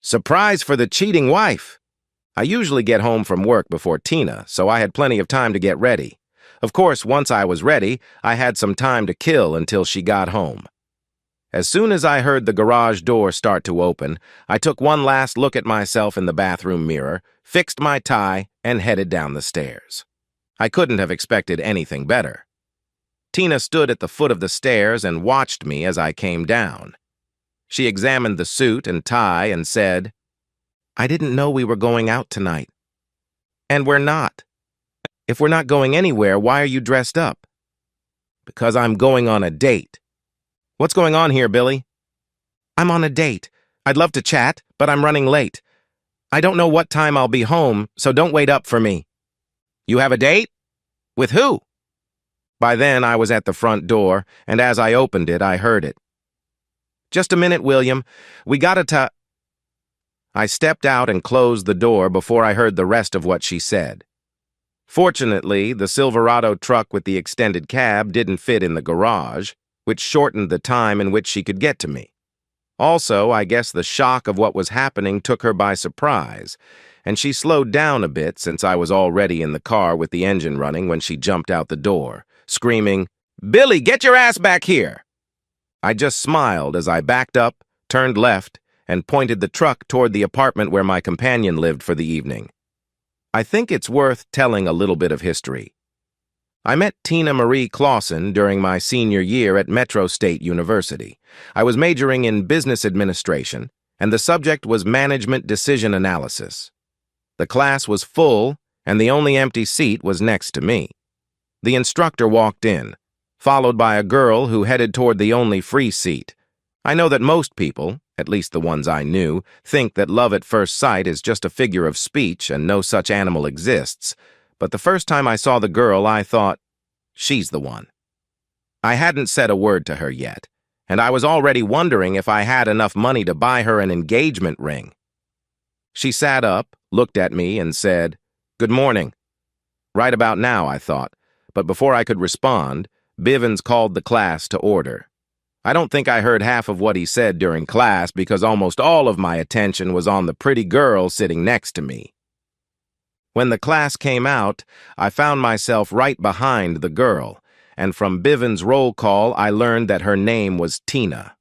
Surprise for the cheating wife! I usually get home from work before Tina, so I had plenty of time to get ready. Of course, once I was ready, I had some time to kill until she got home. As soon as I heard the garage door start to open, I took one last look at myself in the bathroom mirror, fixed my tie, and headed down the stairs. I couldn't have expected anything better. Tina stood at the foot of the stairs and watched me as I came down. She examined the suit and tie and said, "I didn't know we were going out tonight." "And we're not. If we're not going anywhere, why are you dressed up?" "Because I'm going on a date." "What's going on here, Billy?" "I'm on a date. I'd love to chat, but I'm running late. I don't know what time I'll be home, so don't wait up for me." "You have a date? With who?" By then, I was at the front door, and as I opened it, I heard it. "Just a minute, William. We gotta I stepped out and closed the door before I heard the rest of what she said. Fortunately, the Silverado truck with the extended cab didn't fit in the garage, which shortened the time in which she could get to me. Also, I guess the shock of what was happening took her by surprise, and she slowed down a bit since I was already in the car with the engine running when she jumped out the door, screaming, "Billy, get your ass back here!" I just smiled as I backed up, turned left, and pointed the truck toward the apartment where my companion lived for the evening. I think it's worth telling a little bit of history. I met Tina Marie Clausen during my senior year at Metro State University. I was majoring in business administration, and the subject was management decision analysis. The class was full, and the only empty seat was next to me. The instructor walked in, followed by a girl who headed toward the only free seat. I know that most people, at least the ones I knew, think that love at first sight is just a figure of speech and no such animal exists, but the first time I saw the girl, I thought, she's the one. I hadn't said a word to her yet, and I was already wondering if I had enough money to buy her an engagement ring. She sat up, looked at me, and said, "Good morning." Right about now, I thought, but before I could respond, Bivens called the class to order. I don't think I heard half of what he said during class because almost all of my attention was on the pretty girl sitting next to me. When the class came out, I found myself right behind the girl, and from Bivens' roll call, I learned that her name was Tina.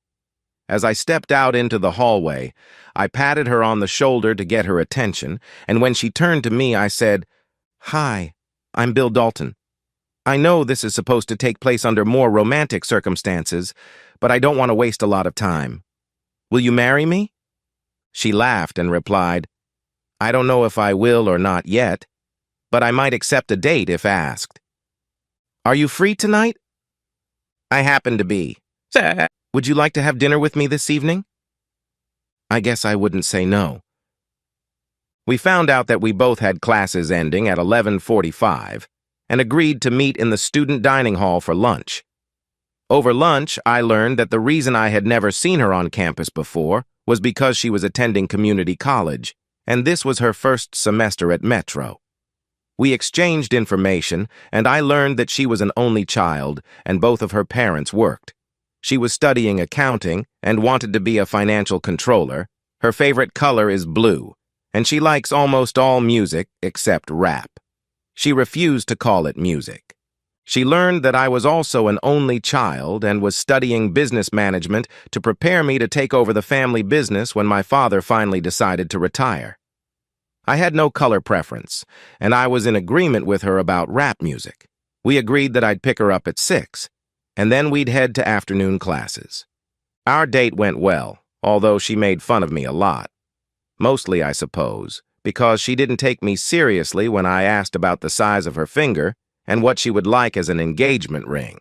As I stepped out into the hallway, I patted her on the shoulder to get her attention, and when she turned to me, I said, "Hi, I'm Bill Dalton. I know this is supposed to take place under more romantic circumstances, but I don't want to waste a lot of time. Will you marry me?" She laughed and replied, "I don't know if I will or not yet, but I might accept a date if asked." "Are you free tonight?" "I happen to be. Would you like to have dinner with me this evening?" I guess I wouldn't say no. We found out that we both had classes ending at 11:45 and agreed to meet in the student dining hall for lunch. Over lunch, I learned that the reason I had never seen her on campus before was because she was attending community college, and this was her first semester at Metro. We exchanged information, and I learned that she was an only child, and both of her parents worked. She was studying accounting and wanted to be a financial controller. Her favorite color is blue, and she likes almost all music except rap. She refused to call it music. She learned that I was also an only child and was studying business management to prepare me to take over the family business when my father finally decided to retire. I had no color preference, and I was in agreement with her about rap music. We agreed that I'd pick her up at 6, and then we'd head to afternoon classes. Our date went well, although she made fun of me a lot. Mostly, I suppose, because she didn't take me seriously when I asked about the size of her finger and what she would like as an engagement ring.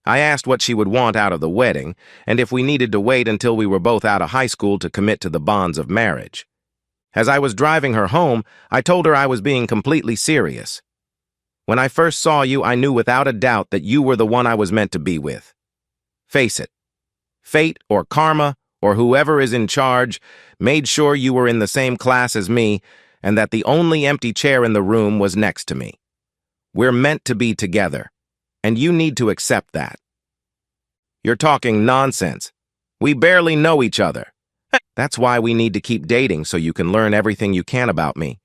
I asked what she would want out of the wedding and if we needed to wait until we were both out of high school to commit to the bonds of marriage. As I was driving her home, I told her I was being completely serious. "When I first saw you, I knew without a doubt that you were the one I was meant to be with. Face it, fate or karma or whoever is in charge made sure you were in the same class as me and that the only empty chair in the room was next to me. We're meant to be together, and you need to accept that." "You're talking nonsense. We barely know each other." That's why we need to keep dating so you can learn everything you can about me.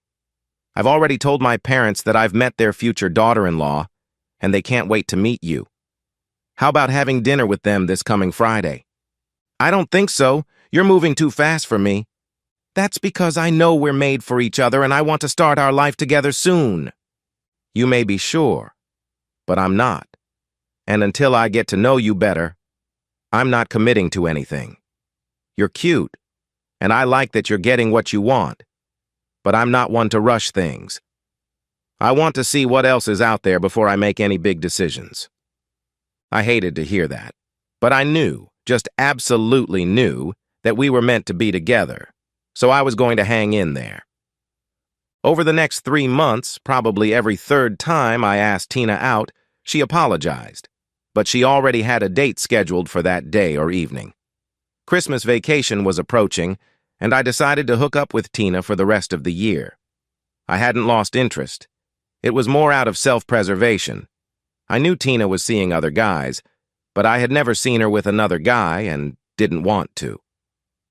I've already told my parents that I've met their future daughter-in-law, and they can't wait to meet you. How about having dinner with them this coming Friday? I don't think so. You're moving too fast for me. That's because I know we're made for each other and I want to start our life together soon. You may be sure, but I'm not. And until I get to know you better, I'm not committing to anything. You're cute, and I like that you're getting what you want, but I'm not one to rush things. I want to see what else is out there before I make any big decisions. I hated to hear that, but I knew, just absolutely knew, that we were meant to be together, so I was going to hang in there. Over the next 3 months, probably every third time I asked Tina out, she apologized, but she already had a date scheduled for that day or evening. Christmas vacation was approaching, and I decided to hook up with Tina for the rest of the year. I hadn't lost interest. It was more out of self-preservation. I knew Tina was seeing other guys, but I had never seen her with another guy and didn't want to.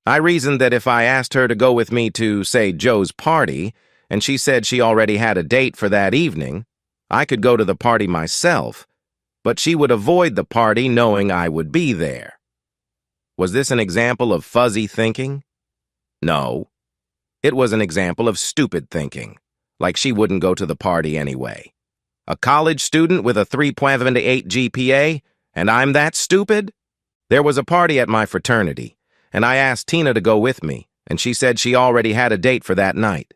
I reasoned that if I asked her to go with me to, say, Joe's party, and she said she already had a date for that evening, I could go to the party myself, but she would avoid the party knowing I would be there. Was this an example of fuzzy thinking? No. It was an example of stupid thinking, like she wouldn't go to the party anyway. A college student with a 3.8 GPA, and I'm that stupid? There was a party at my fraternity, and I asked Tina to go with me, and she said she already had a date for that night.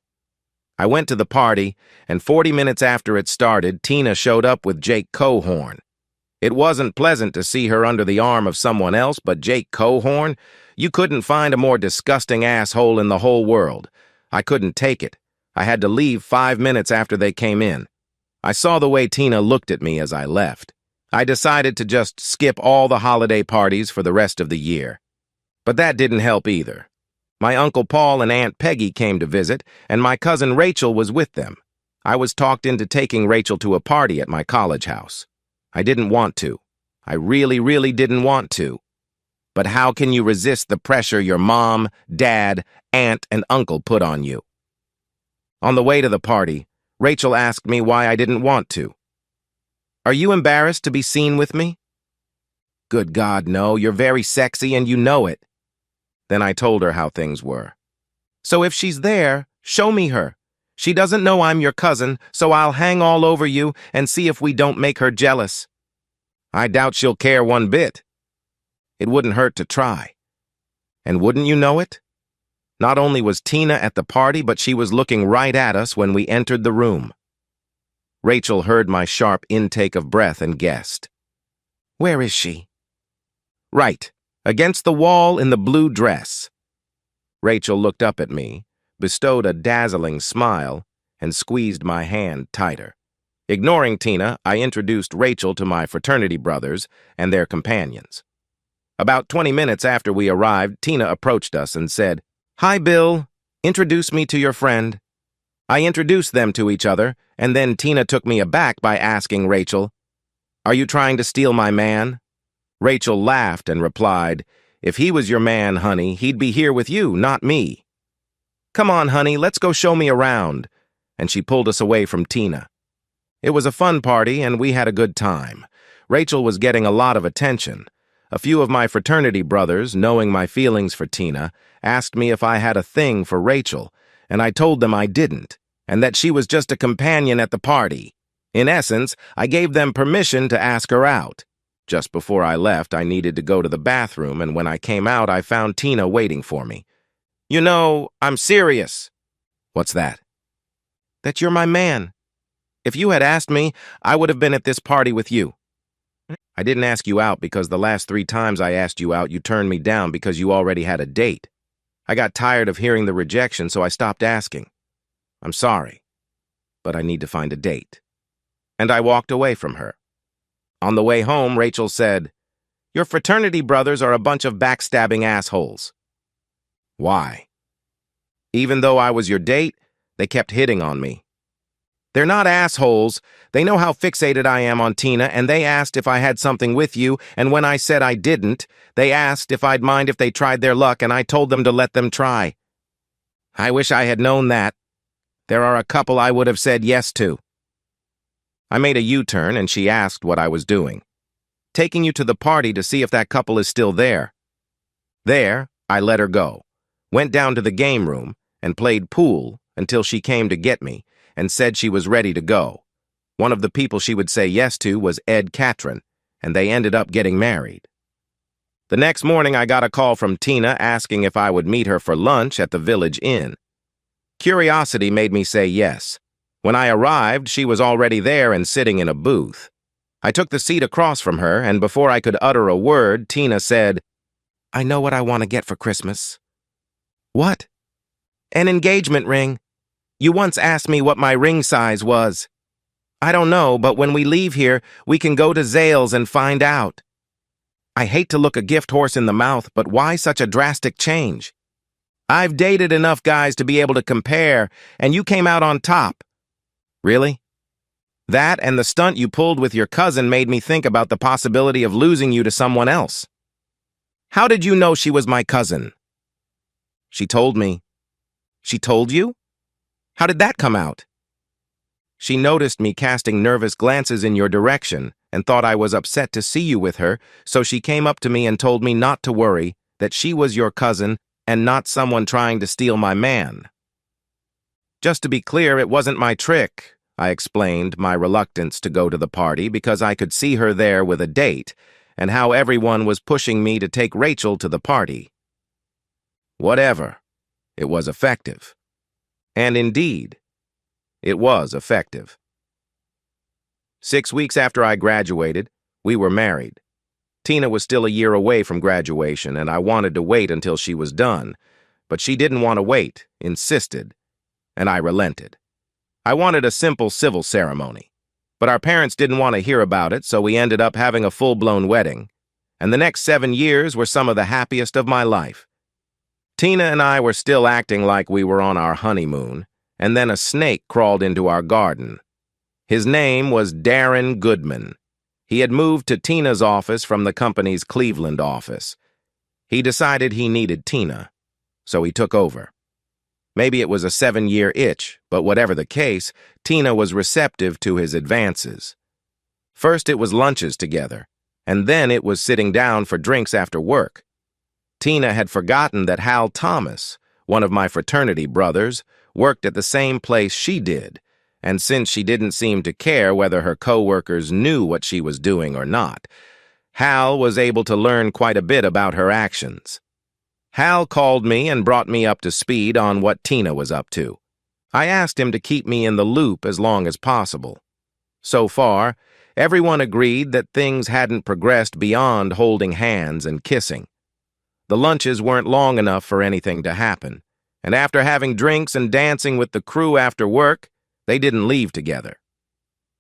I went to the party, and 40 minutes after it started, Tina showed up with Jake Cohorn. It wasn't pleasant to see her under the arm of someone else, but Jake Cohorn? You couldn't find a more disgusting asshole in the whole world. I couldn't take it. I had to leave 5 minutes after they came in. I saw the way Tina looked at me as I left. I decided to just skip all the holiday parties for the rest of the year. But that didn't help either. My Uncle Paul and Aunt Peggy came to visit, and my cousin Rachel was with them. I was talked into taking Rachel to a party at my college house. I didn't want to. I really didn't want to. But how can you resist the pressure your mom, dad, aunt, and uncle put on you? On the way to the party, Rachel asked me why I didn't want to. Are you embarrassed to be seen with me? Good God, no. You're very sexy and you know it. Then I told her how things were. So if she's there, show me her. She doesn't know I'm your cousin, so I'll hang all over you and see if we don't make her jealous. I doubt she'll care one bit. It wouldn't hurt to try. And wouldn't you know it? Not only was Tina at the party, but she was looking right at us when we entered the room. Rachel heard my sharp intake of breath and guessed. Where is she? Right, against the wall in the blue dress. Rachel looked up at me, bestowed a dazzling smile, and squeezed my hand tighter. Ignoring Tina, I introduced Rachel to my fraternity brothers and their companions. About 20 minutes after we arrived, Tina approached us and said, Hi, Bill. Introduce me to your friend. I introduced them to each other, and then Tina took me aback by asking Rachel, Are you trying to steal my man? Rachel laughed and replied, If he was your man, honey, he'd be here with you, not me. Come on, honey, let's go show me around. And she pulled us away from Tina. It was a fun party, and we had a good time. Rachel was getting a lot of attention. A few of my fraternity brothers, knowing my feelings for Tina, asked me if I had a thing for Rachel, and I told them I didn't, and that she was just a companion at the party. In essence, I gave them permission to ask her out. Just before I left, I needed to go to the bathroom, and when I came out, I found Tina waiting for me. You know, I'm serious. What's that? That you're my man. If you had asked me, I would have been at this party with you. I didn't ask you out because the last 3 times I asked you out, you turned me down because you already had a date. I got tired of hearing the rejection, so I stopped asking. I'm sorry, but I need to find a date. And I walked away from her. On the way home, Rachel said, Your fraternity brothers are a bunch of backstabbing assholes. Why? Even though I was your date, they kept hitting on me. They're not assholes. They know how fixated I am on Tina, and they asked if I had something with you, and when I said I didn't, they asked if I'd mind if they tried their luck, and I told them to let them try. I wish I had known that. There are a couple I would have said yes to. I made a U-turn, and she asked what I was doing. Taking you to the party to see if that couple is still there. There, I let her go, went down to the game room, and played pool until she came to get me and said she was ready to go. One of the people she would say yes to was Ed Catron, and they ended up getting married. The next morning, I got a call from Tina asking if I would meet her for lunch at the Village Inn. Curiosity made me say yes. When I arrived, she was already there and sitting in a booth. I took the seat across from her, and before I could utter a word, Tina said, "I know what I want to get for Christmas." "What?" "An engagement ring. You once asked me what my ring size was." "I don't know, but when we leave here, we can go to Zales and find out." I hate to look a gift horse in the mouth, but why such a drastic change? I've dated enough guys to be able to compare, and you came out on top. Really? That and the stunt you pulled with your cousin made me think about the possibility of losing you to someone else. How did you know she was my cousin? She told me. She told you? How did that come out? She noticed me casting nervous glances in your direction and thought I was upset to see you with her, so she came up to me and told me not to worry, that she was your cousin and not someone trying to steal my man. Just to be clear, it wasn't my trick. I explained my reluctance to go to the party because I could see her there with a date, and how everyone was pushing me to take Rachel to the party. Whatever. It was effective. And indeed, it was effective. 6 weeks after I graduated, we were married. Tina was still a year away from graduation, and I wanted to wait until she was done, but she didn't want to wait, insisted, and I relented. I wanted a simple civil ceremony, but our parents didn't want to hear about it, so we ended up having a full-blown wedding, and the next 7 years were some of the happiest of my life. Tina and I were still acting like we were on our honeymoon, and then a snake crawled into our garden. His name was Darren Goodman. He had moved to Tina's office from the company's Cleveland office. He decided he needed Tina, so he took over. Maybe it was a 7-year itch, but whatever the case, Tina was receptive to his advances. First it was lunches together, and then it was sitting down for drinks after work. Tina had forgotten that Hal Thomas, one of my fraternity brothers, worked at the same place she did, and since she didn't seem to care whether her co-workers knew what she was doing or not, Hal was able to learn quite a bit about her actions. Hal called me and brought me up to speed on what Tina was up to. I asked him to keep me in the loop as long as possible. So far, everyone agreed that things hadn't progressed beyond holding hands and kissing. The lunches weren't long enough for anything to happen, and after having drinks and dancing with the crew after work, they didn't leave together.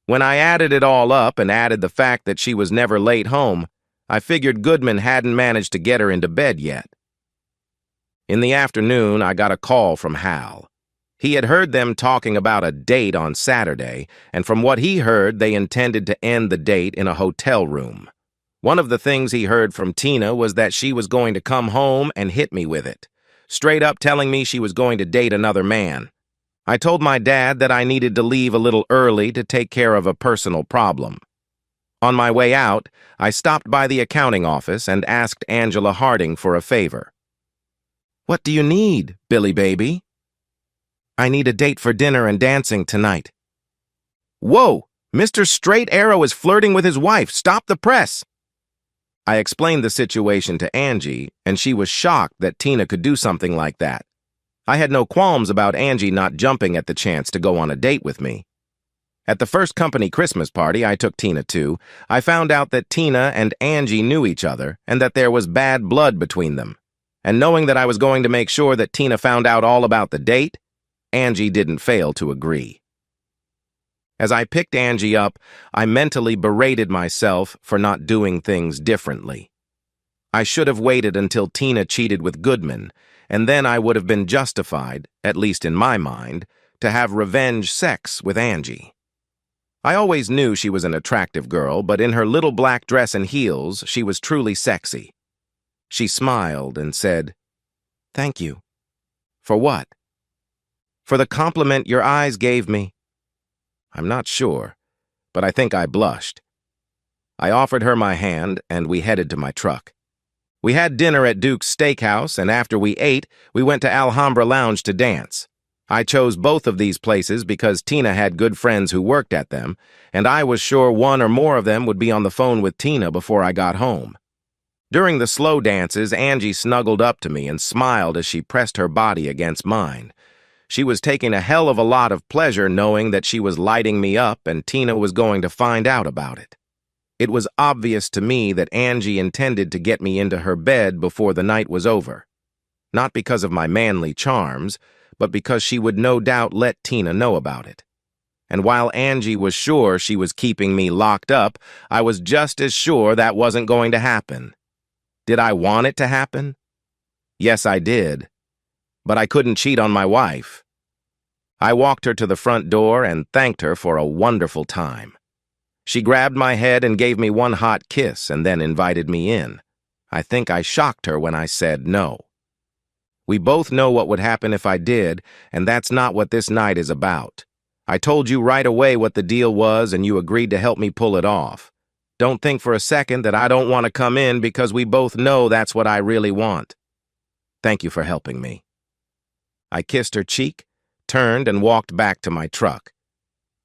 When I added it all up and added the fact that she was never late home, I figured Goodman hadn't managed to get her into bed yet. In the afternoon, I got a call from Hal. He had heard them talking about a date on Saturday, and from what he heard, they intended to end the date in a hotel room. One of the things he heard from Tina was that she was going to come home and hit me with it, straight up telling me she was going to date another man. I told my dad that I needed to leave a little early to take care of a personal problem. On my way out, I stopped by the accounting office and asked Angela Harding for a favor. "What do you need, Billy baby?" "I need a date for dinner and dancing tonight." "Whoa! Mr. Straight Arrow is flirting with his wife. Stop the press!" I explained the situation to Angie, and she was shocked that Tina could do something like that. I had no qualms about Angie not jumping at the chance to go on a date with me. At the first company Christmas party I took Tina to, I found out that Tina and Angie knew each other and that there was bad blood between them. And knowing that I was going to make sure that Tina found out all about the date, Angie didn't fail to agree. As I picked Angie up, I mentally berated myself for not doing things differently. I should have waited until Tina cheated with Goodman, and then I would have been justified, at least in my mind, to have revenge sex with Angie. I always knew she was an attractive girl, but in her little black dress and heels, she was truly sexy. She smiled and said, "Thank you." "For what?" "For the compliment your eyes gave me." I'm not sure, but I think I blushed. I offered her my hand, and we headed to my truck. We had dinner at Duke's Steakhouse, and after we ate, we went to Alhambra Lounge to dance. I chose both of these places because Tina had good friends who worked at them, and I was sure one or more of them would be on the phone with Tina before I got home. During the slow dances, Angie snuggled up to me and smiled as she pressed her body against mine. She was taking a hell of a lot of pleasure knowing that she was lighting me up and Tina was going to find out about it. It was obvious to me that Angie intended to get me into her bed before the night was over. Not because of my manly charms, but because she would no doubt let Tina know about it. And while Angie was sure she was keeping me locked up, I was just as sure that wasn't going to happen. Did I want it to happen? Yes, I did. But I couldn't cheat on my wife. I walked her to the front door and thanked her for a wonderful time. She grabbed my head and gave me one hot kiss and then invited me in. I think I shocked her when I said no. We both know what would happen if I did, and that's not what this night is about. I told you right away what the deal was, and you agreed to help me pull it off. Don't think for a second that I don't want to come in because we both know that's what I really want. Thank you for helping me. I kissed her cheek, turned, and walked back to my truck.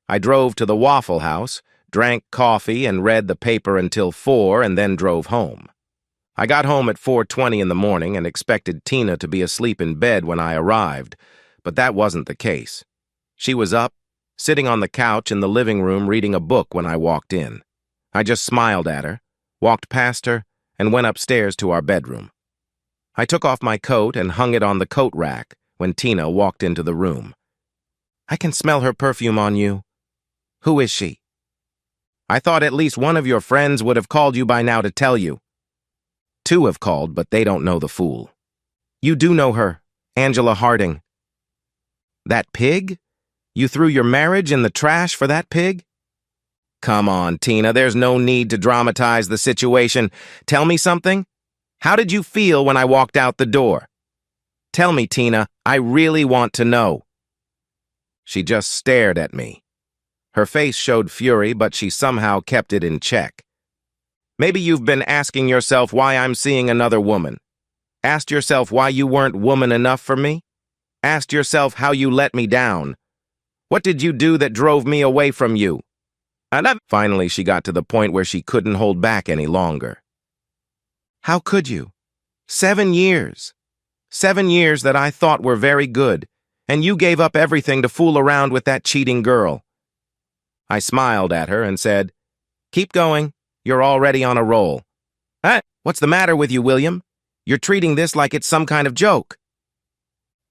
I drove to the Waffle House, drank coffee, and read the paper until 4 and then drove home. I got home at 4:20 in the morning and expected Tina to be asleep in bed when I arrived, but that wasn't the case. She was up, sitting on the couch in the living room reading a book when I walked in. I just smiled at her, walked past her, and went upstairs to our bedroom. I took off my coat and hung it on the coat rack when Tina walked into the room. "I can smell her perfume on you. Who is she?" "I thought at least one of your friends would have called you by now to tell you." "Two have called, but they don't know the fool." "You do know her, Angela Harding." "That pig? You threw your marriage in the trash for that pig?" "Come on, Tina, there's no need to dramatize the situation. Tell me something. How did you feel when I walked out the door? Tell me, Tina, I really want to know." She just stared at me. Her face showed fury, but she somehow kept it in check. "Maybe you've been asking yourself why I'm seeing another woman. Asked yourself why you weren't woman enough for me? Asked yourself how you let me down. What did you do that drove me away from you?" Finally, she got to the point where she couldn't hold back any longer. "How could you? 7 years. 7 years that I thought were very good, and you gave up everything to fool around with that cheating girl." I smiled at her and said, "Keep going. You're already on a roll." What's the matter with you, William? You're treating this like it's some kind of joke."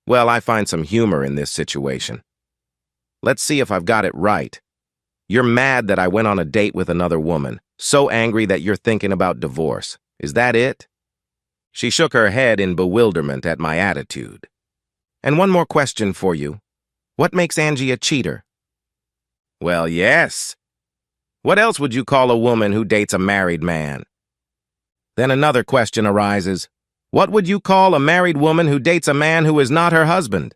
"Well, I find some humor in this situation. Let's see if I've got it right. You're mad that I went on a date with another woman, so angry that you're thinking about divorce. Is that it?" She shook her head in bewilderment at my attitude. "And one more question for you. What makes Angie a cheater?" "Well, yes. What else would you call a woman who dates a married man?" Then another question arises. What would you call a married woman who dates a man who is not her husband?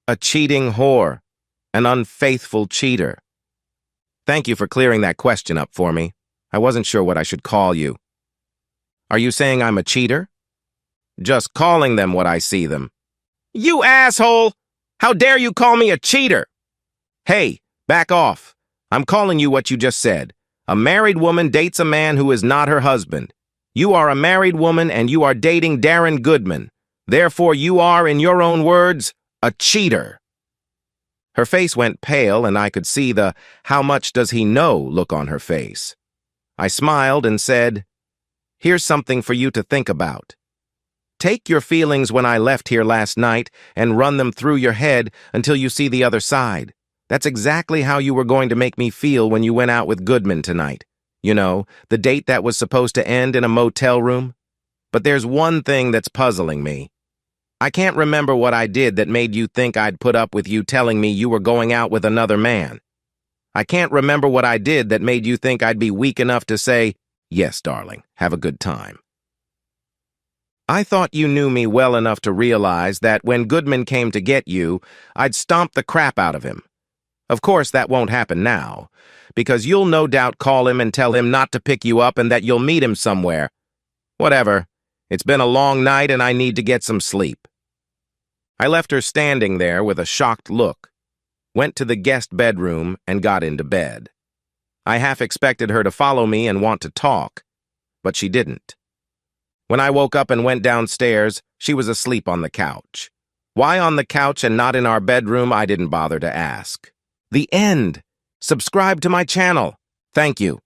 A cheating whore. An unfaithful cheater. Thank you for clearing that question up for me. I wasn't sure what I should call you. Are you saying I'm a cheater? Just calling them what I see them. You asshole! How dare you call me a cheater? Hey, back off. I'm calling you what you just said. A married woman dates a man who is not her husband. You are a married woman and you are dating Darren Goodman. Therefore, you are, in your own words, a cheater. Her face went pale and I could see the "how much does he know" look on her face. I smiled and said, "Here's something for you to think about. Take your feelings when I left here last night and run them through your head until you see the other side. That's exactly how you were going to make me feel when you went out with Goodman tonight. You know, the date that was supposed to end in a motel room. But there's one thing that's puzzling me. I can't remember what I did that made you think I'd put up with you telling me you were going out with another man. I can't remember what I did that made you think I'd be weak enough to say, "Yes, darling, have a good time." I thought you knew me well enough to realize that when Goodman came to get you, I'd stomp the crap out of him. Of course, that won't happen now, because you'll no doubt call him and tell him not to pick you up and that you'll meet him somewhere. Whatever. It's been a long night and I need to get some sleep. I left her standing there with a shocked look, went to the guest bedroom, and got into bed. I half expected her to follow me and want to talk, but she didn't. When I woke up and went downstairs, she was asleep on the couch. Why on the couch and not in our bedroom, I didn't bother to ask. The end. Subscribe to my channel. Thank you.